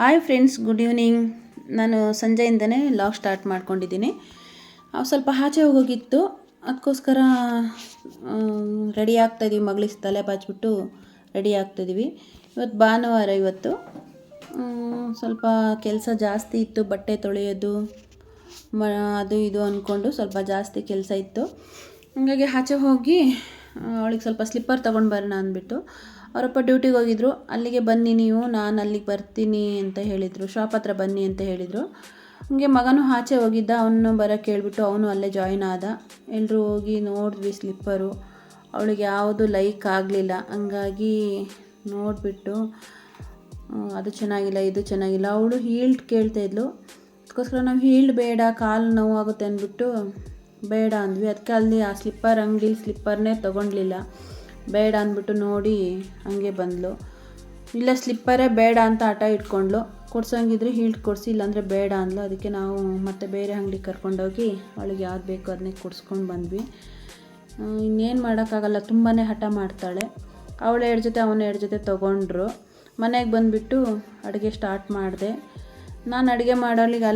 Hi friends, good evening. ನಾನು ಸಂಜೆಯಿಂದನೇ log start ಮಾಡ್ಕೊಂಡಿದ್ದೀನಿ. ಸ್ವಲ್ಪ ಆಚೆ ಹೋಗೋಗಿತ್ತು, ಅದಕ್ಕೋಸ್ಕರ ರೆಡಿ ಆಗ್ತಾಯಿದ್ದೀವಿ. ಮಗಳಿಗೆ ತಲೆ ಬಾಚಿಬಿಟ್ಟು ರೆಡಿ ಆಗ್ತಾಯಿದ್ದೀವಿ. ಇವತ್ತು ಭಾನುವಾರ. ಇವತ್ತು ಸ್ವಲ್ಪ ಕೆಲಸ ಜಾಸ್ತಿ ಇತ್ತು, ಬಟ್ಟೆ ತೊಳೆಯೋದು ಅದು ಇದು ಅಂದ್ಕೊಂಡು ಸ್ವಲ್ಪ ಜಾಸ್ತಿ ಕೆಲಸ ಇತ್ತು. ಹಾಗಾಗಿ ಆಚೆ ಹೋಗಿ ಅವಳಿಗೆ ಸ್ವಲ್ಪ ಸ್ಲಿಪ್ಪರ್ ತೊಗೊಂಡು ಬರೋಣ ಅಂದ್ಬಿಟ್ಟು ಅವರಪ್ಪ ಡ್ಯೂಟಿಗೆ ಹೋಗಿದ್ರು. ಅಲ್ಲಿಗೆ ಬನ್ನಿ ನೀವು, ನಾನು ಅಲ್ಲಿಗೆ ಬರ್ತೀನಿ ಅಂತ ಹೇಳಿದರು. ಶಾಪ್ ಹತ್ರ ಬನ್ನಿ ಅಂತ ಹೇಳಿದರು. ಹಂಗೆ ಮಗನೂ ಆಚೆ ಹೋಗಿದ್ದ, ಅವನು ಬರೋಕ್ಕೆ ಹೇಳ್ಬಿಟ್ಟು ಅವನು ಅಲ್ಲೇ ಜಾಯ್ನ್ ಆದ. ಎಲ್ಲರೂ ಹೋಗಿ ನೋಡಿದ್ವಿ ಸ್ಲಿಪ್ಪರು. ಅವಳಿಗೆ ಯಾವುದು ಲೈಕ್ ಆಗಲಿಲ್ಲ. ಹಂಗಾಗಿ ನೋಡಿಬಿಟ್ಟು ಅದು ಚೆನ್ನಾಗಿಲ್ಲ, ಇದು ಚೆನ್ನಾಗಿಲ್ಲ. ಅವಳು ಹೀಲ್ಡ್ ಕೇಳ್ತಾಯಿದ್ಲು. ಅದಕ್ಕೋಸ್ಕರ ನಾವು ಹೀಲ್ಡ್ ಬೇಡ, ಕಾಲು ನೋವಾಗುತ್ತೆ ಅಂದ್ಬಿಟ್ಟು ಬೇಡ ಅಂದ್ವಿ. ಅದಕ್ಕೆ ಅಲ್ಲಿ ಆ ಸ್ಲಿಪ್ಪರ್ ಅಂಗಡಿಲಿ ಸ್ಲಿಪ್ಪರ್ನೇ ತೊಗೊಳ್ಲಿಲ್ಲ. ಬೇಡ ಅಂದ್ಬಿಟ್ಟು ನೋಡಿ ಹಂಗೆ ಬಂದಳು. ಇಲ್ಲ ಸ್ಲಿಪ್ಪರೇ ಬೇಡ ಅಂತ ಹಠ ಇಟ್ಕೊಂಡ್ಳು. ಕೊಡ್ಸೋಂಗಿದ್ರೆ ಹೀಲ್ಡ್ ಕೊಡಿಸಿ, ಇಲ್ಲಾಂದರೆ ಬೇಡ ಅಂದ್ಲು. ಅದಕ್ಕೆ ನಾವು ಮತ್ತೆ ಬೇರೆ ಅಂಗಡಿಗೆ ಕರ್ಕೊಂಡೋಗಿ ಅವಳಿಗೆ ಯಾವ್ದು ಬೇಕೋ ಅದನ್ನೇ ಕೊಡಿಸ್ಕೊಂಡು ಬಂದ್ವಿ. ಇನ್ನೇನು ಮಾಡೋಕ್ಕಾಗಲ್ಲ, ತುಂಬಾ ಹಠ ಮಾಡ್ತಾಳೆ. ಅವಳು 2 ಜೊತೆ ಅವನು 2 ಜೊತೆ ತೊಗೊಂಡ್ರು. ಮನೆಗೆ ಬಂದುಬಿಟ್ಟು ಅಡುಗೆ ಸ್ಟಾರ್ಟ್ ಮಾಡಿದೆ. ನಾನು ಅಡುಗೆ ಮಾಡೋಳಿಗೆ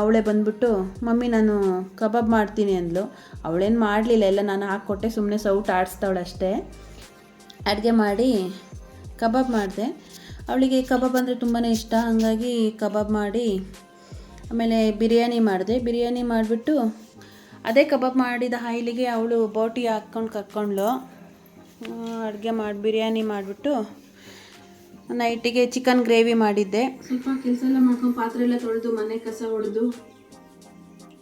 ಅವಳೇ ಬಂದುಬಿಟ್ಟು ಮಮ್ಮಿ ನಾನು ಕಬಾಬ್ ಮಾಡ್ತೀನಿ ಅಂದ್ಲು. ಅವಳೇನು ಮಾಡಲಿಲ್ಲ, ಎಲ್ಲ ನಾನು ಹಾಕ್ಕೊಟ್ಟೆ, ಸುಮ್ಮನೆ ಸೌಟ್ ಆಡಿಸ್ತಾವಳು ಅಷ್ಟೇ. ಅಡುಗೆ ಮಾಡಿ ಕಬಾಬ್ ಮಾಡಿದೆ. ಅವಳಿಗೆ ಕಬಾಬ್ ಅಂದರೆ ತುಂಬಾ ಇಷ್ಟ. ಹಾಗಾಗಿ ಕಬಾಬ್ ಮಾಡಿ ಆಮೇಲೆ ಬಿರಿಯಾನಿ ಮಾಡಿದೆ. ಬಿರಿಯಾನಿ ಮಾಡಿಬಿಟ್ಟು ಅದೇ ಕಬಾಬ್ ಮಾಡಿದ ಆಯಿಲಿಗೆ ಅವಳು ಬೋಟಿ ಹಾಕ್ಕೊಂಡು ಕರ್ಕೊಂಡ್ಳು. ಅಡುಗೆ ಬಿರಿಯಾನಿ ಮಾಡಿಬಿಟ್ಟು ನೈಟಿಗೆ ಚಿಕನ್ ಗ್ರೇವಿ ಮಾಡಿದ್ದೆ. ಸ್ವಲ್ಪ ಕೆಲಸ ಎಲ್ಲ ಮಾಡ್ಕೊಂಡು ಪಾತ್ರೆ ಎಲ್ಲ ತೊಳೆದು ಮನೆ ಕಸ ಹೊಡೆದು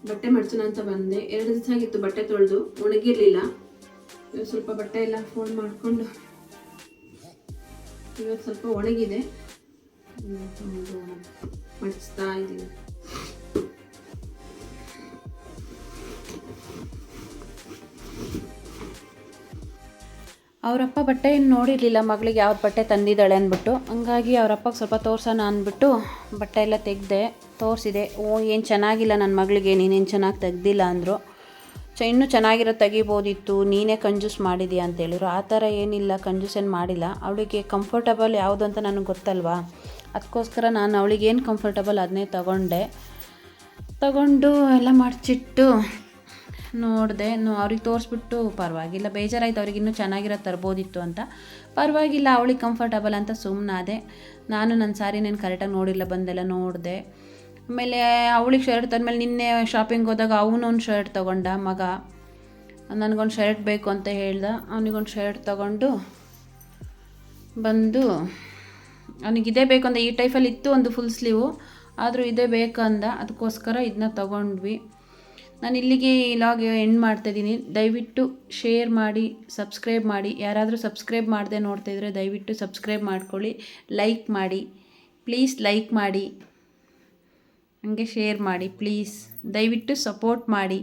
ಬಟ್ಟೆ ಮಡ್ಚೋಣ ಅಂತ ಬಂದೆ. 2 ದಿವಸ ಆಗಿತ್ತು ಬಟ್ಟೆ ತೊಳೆದು, ಒಣಗಿರಲಿಲ್ಲ. ಸ್ವಲ್ಪ ಬಟ್ಟೆ ಎಲ್ಲ ಫೋಲ್ಡ್ ಮಾಡಿಕೊಂಡು ಇವತ್ತು ಸ್ವಲ್ಪ ಒಣಗಿದೆ, ಮಡಿಸ್ತಾ ಇದ್ದೀನಿ. ಅವರಪ್ಪ ಬಟ್ಟೆ ಏನು ನೋಡಿರಲಿಲ್ಲ, ಮಗಳಿಗೆ ಯಾವ್ದು ಬಟ್ಟೆ ತಂದಿದ್ದಾಳೆ ಅಂದ್ಬಿಟ್ಟು. ಹಂಗಾಗಿ ಅವರಪ್ಪಗೆ ಸ್ವಲ್ಪ ತೋರ್ಸೋಣ ಅಂದ್ಬಿಟ್ಟು ಬಟ್ಟೆ ಎಲ್ಲ ತೆಗೆದೆ, ತೋರಿಸಿದೆ. ಏನು ಚೆನ್ನಾಗಿಲ್ಲ ನನ್ನ ಮಗಳಿಗೆ, ನೀನೇನು ಚೆನ್ನಾಗಿ ತೆಗ್ದಿಲ್ಲ ಅಂದರು. ಇನ್ನೂ ಚೆನ್ನಾಗಿರೋ ತೆಗಿಬೋದಿತ್ತು, ನೀನೇ ಕಂಜೂಸ್ ಮಾಡಿದೀಯ ಅಂತ ಹೇಳಿದ್ರು. ಆ ಥರ ಏನಿಲ್ಲ, ಕಂಜೂಸ್ ಏನು ಮಾಡಿಲ್ಲ. ಅವಳಿಗೆ ಕಂಫರ್ಟಬಲ್ ಯಾವುದು ಅಂತ ನನಗೆ ಗೊತ್ತಲ್ವಾ. ಅದಕ್ಕೋಸ್ಕರ ನಾನು ಅವಳಿಗೆ ಏನು ಕಂಫರ್ಟಬಲ್ ಅದನ್ನೇ ತಗೊಂಡು ಎಲ್ಲ ಮಡಚಿಟ್ಟು ನೋಡಿದೆ. ಅವ್ರಿಗೆ ತೋರಿಸ್ಬಿಟ್ಟು ಪರವಾಗಿಲ್ಲ, ಬೇಜಾರಾಯ್ತು ಅವ್ರಿಗೆ, ಇನ್ನೂ ಚೆನ್ನಾಗಿರೋ ತರ್ಬೋದಿತ್ತು ಅಂತ. ಪರವಾಗಿಲ್ಲ, ಅವಳಿಗೆ ಕಂಫರ್ಟಬಲ್ ಅಂತ ಸುಮ್ಮನಾದೆ. ನಾನು ನನ್ನ ಸ್ಯಾರಿನೇನು ಕರೆಕ್ಟಾಗಿ ನೋಡಿಲ್ಲ, ಬಂದೆಲ್ಲ ನೋಡಿದೆ. ಆಮೇಲೆ ಅವಳಿಗೆ ಶರ್ಟ್ ತಂದಮೇಲೆ ನಿನ್ನೆ ಶಾಪಿಂಗ್ ಹೋದಾಗ ಅವನೊಂದು ಶರ್ಟ್ ತೊಗೊಂಡ ಮಗ. ನನಗೊಂದು ಶರ್ಟ್ ಬೇಕು ಅಂತ ಹೇಳ್ದ. ಅವನಿಗೊಂದು ಶರ್ಟ್ ತೊಗೊಂಡು ಬಂದು ಅವನಿಗಿದೇ ಬೇಕಂದ. ಈ ಟೈಪಲ್ಲಿ ಇತ್ತು ಒಂದು ಫುಲ್ ಸ್ಲೀವು, ಆದರೂ ಇದೇ ಬೇಕಂದ. ಅದಕ್ಕೋಸ್ಕರ ಇದನ್ನ ತೊಗೊಂಡ್ವಿ. ನಾನು ಇಲ್ಲಿಗೆ ಲಾಗ್ ಎಂಡ್ ಮಾಡ್ತಾಯಿದ್ದೀನಿ. ದಯವಿಟ್ಟು ಶೇರ್ ಮಾಡಿ, ಸಬ್ಸ್ಕ್ರೈಬ್ ಮಾಡಿ. ಯಾರಾದರೂ ಸಬ್ಸ್ಕ್ರೈಬ್ ಮಾಡದೆ ನೋಡ್ತಾಯಿದ್ರೆ ದಯವಿಟ್ಟು ಸಬ್ಸ್ಕ್ರೈಬ್ ಮಾಡ್ಕೊಳ್ಳಿ. ಲೈಕ್ ಮಾಡಿ ಪ್ಲೀಸ್, ಲೈಕ್ ಮಾಡಿ, ಹಂಗೆ ಶೇರ್ ಮಾಡಿ ಪ್ಲೀಸ್. ದಯವಿಟ್ಟು ಸಪೋರ್ಟ್ ಮಾಡಿ.